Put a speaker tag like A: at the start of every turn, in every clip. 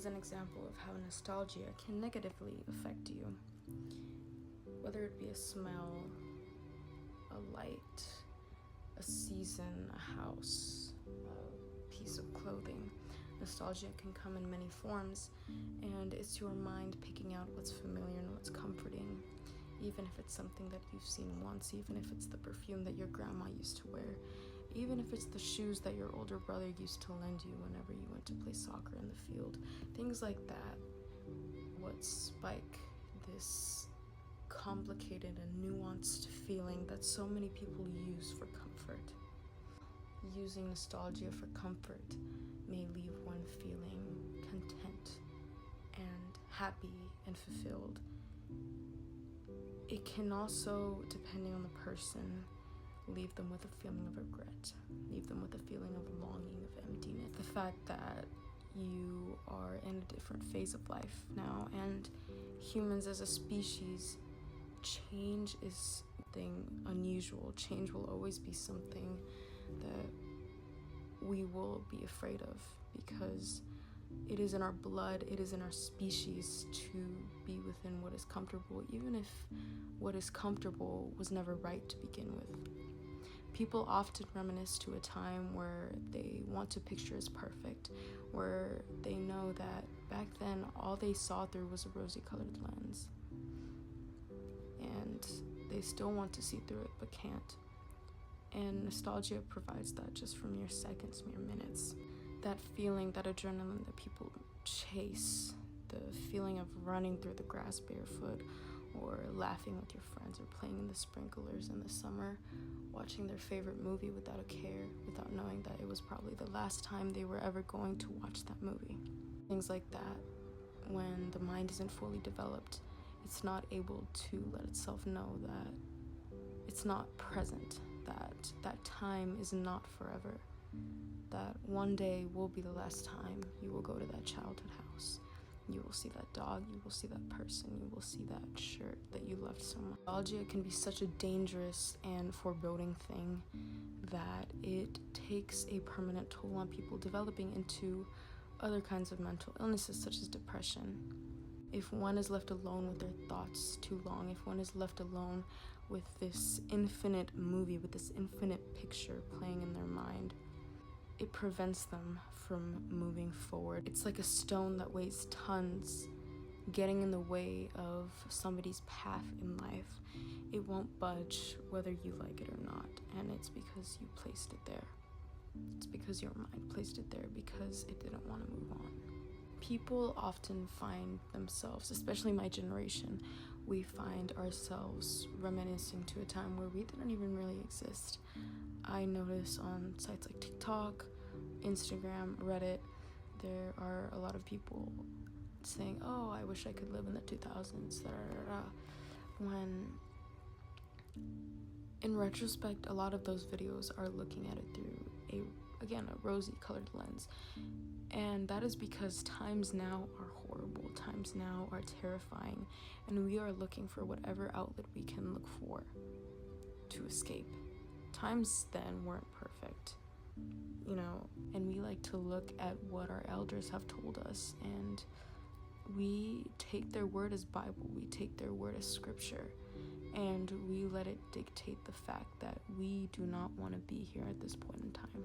A: is an example of how nostalgia can negatively affect you. Whether it be a smell, a light, a season, a house, a piece of clothing. Nostalgia can come in many forms, and it's your mind picking out what's familiar and what's comforting, even if it's something that you've seen once, even if it's the perfume that your grandma used to wear, even if it's the shoes that your older brother used to lend you whenever you went to play soccer in the field. Things like that what spike this complicated and nuanced feeling that so many people use for comfort. Using nostalgia for comfort may leave one feeling content and happy and fulfilled. It can also, depending on the person, leave them with a feeling of regret, leave them with a feeling of longing, of emptiness. The fact that you are in a different phase of life now, and humans as a species, change is something unusual. Change will always be something that we will be afraid of, because it is in our blood, it is in our species to be within what is comfortable, even if what is comfortable was never right to begin with. People often reminisce to a time where they want to picture as perfect, where they know that back then all they saw through was a rosy-colored lens. And they still want to see through it, but can't. And nostalgia provides that just for mere seconds, mere minutes. That feeling, that adrenaline that people chase, the feeling of running through the grass barefoot, or laughing with your friends, or playing in the sprinklers in the summer, watching their favorite movie without a care, without knowing that it was probably the last time they were ever going to watch that movie. Things like that, when the mind isn't fully developed, it's not able to let itself know that it's not present, that that time is not forever, that one day will be the last time you will go to that childhood house. You will see that dog, you will see that person, you will see that shirt that you loved so much. Nostalgia can be such a dangerous and foreboding thing that it takes a permanent toll on people, developing into other kinds of mental illnesses such as depression. If one is left alone with their thoughts too long, if one is left alone with this infinite movie, with this infinite picture playing in their mind, it prevents them from moving forward. It's like a stone that weighs tons, getting in the way of somebody's path in life. It won't budge whether you like it or not, and it's because you placed it there. It's because your mind placed it there, because it didn't want to move on. People often find themselves, especially my generation, we find ourselves reminiscing to a time where we didn't even really exist. I notice on sites like TikTok, Instagram, Reddit, there are a lot of people saying, oh, I wish I could live in the 2000s, when in retrospect, a lot of those videos are looking at it through a rosy colored lens. And that is because times now are horrible, times now are terrifying, and we are looking for whatever outlet we can look for to escape. Times then weren't perfect, and we like to look at what our elders have told us, and we take their word as Bible, we take their word as scripture, and we let it dictate the fact that we do not want to be here at this point in time.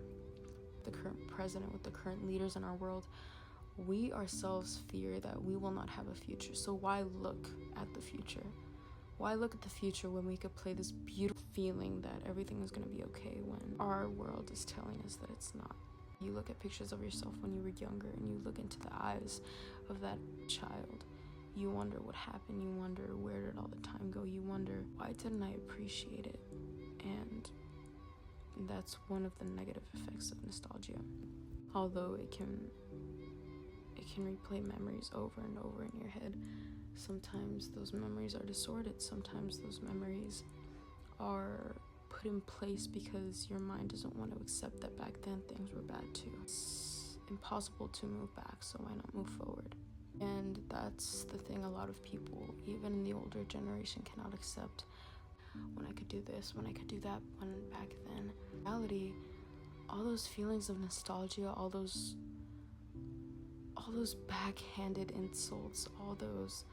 A: The current president, with the current leaders in our world, we ourselves fear that we will not have a future. So why look at the future? Why look at the future when we could play this beautiful feeling that everything is going to be okay when our world is telling us that it's not? You look at pictures of yourself when you were younger, and you look into the eyes of that child. You wonder what happened. You wonder, where did all the time go? You wonder, why didn't I appreciate it? And that's one of the negative effects of nostalgia. Although it can replay memories over and over in your head, sometimes those memories are distorted. Sometimes those memories are put in place because your mind doesn't want to accept that back then things were bad too. It's impossible to move back, so why not move forward? And that's the thing a lot of people, even in the older generation, cannot accept. When I could do this, when I could do that, when back then. In reality, all those feelings of nostalgia, all those all those backhanded insults, all those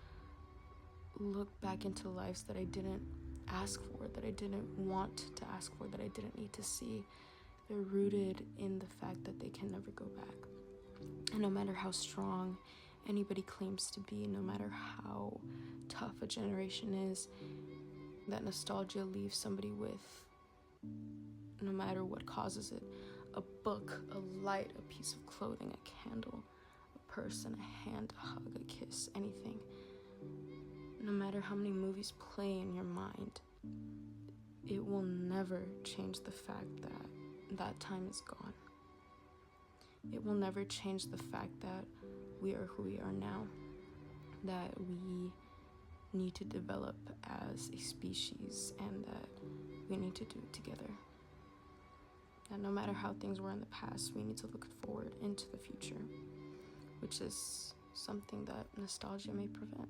A: look back into lives that I didn't ask for, that I didn't want to ask for, that I didn't need to see. They're rooted in the fact that they can never go back. And no matter how strong anybody claims to be, no matter how tough a generation is, that nostalgia leaves somebody with, no matter what causes it, a book, a light, a piece of clothing, a candle, a person, a hand, a hug, a kiss, anything. No matter how many movies play in your mind, it will never change the fact that that time is gone. It will never change the fact that we are who we are now, that we need to develop as a species, and that we need to do it together. That no matter how things were in the past, we need to look forward into the future, which is something that nostalgia may prevent.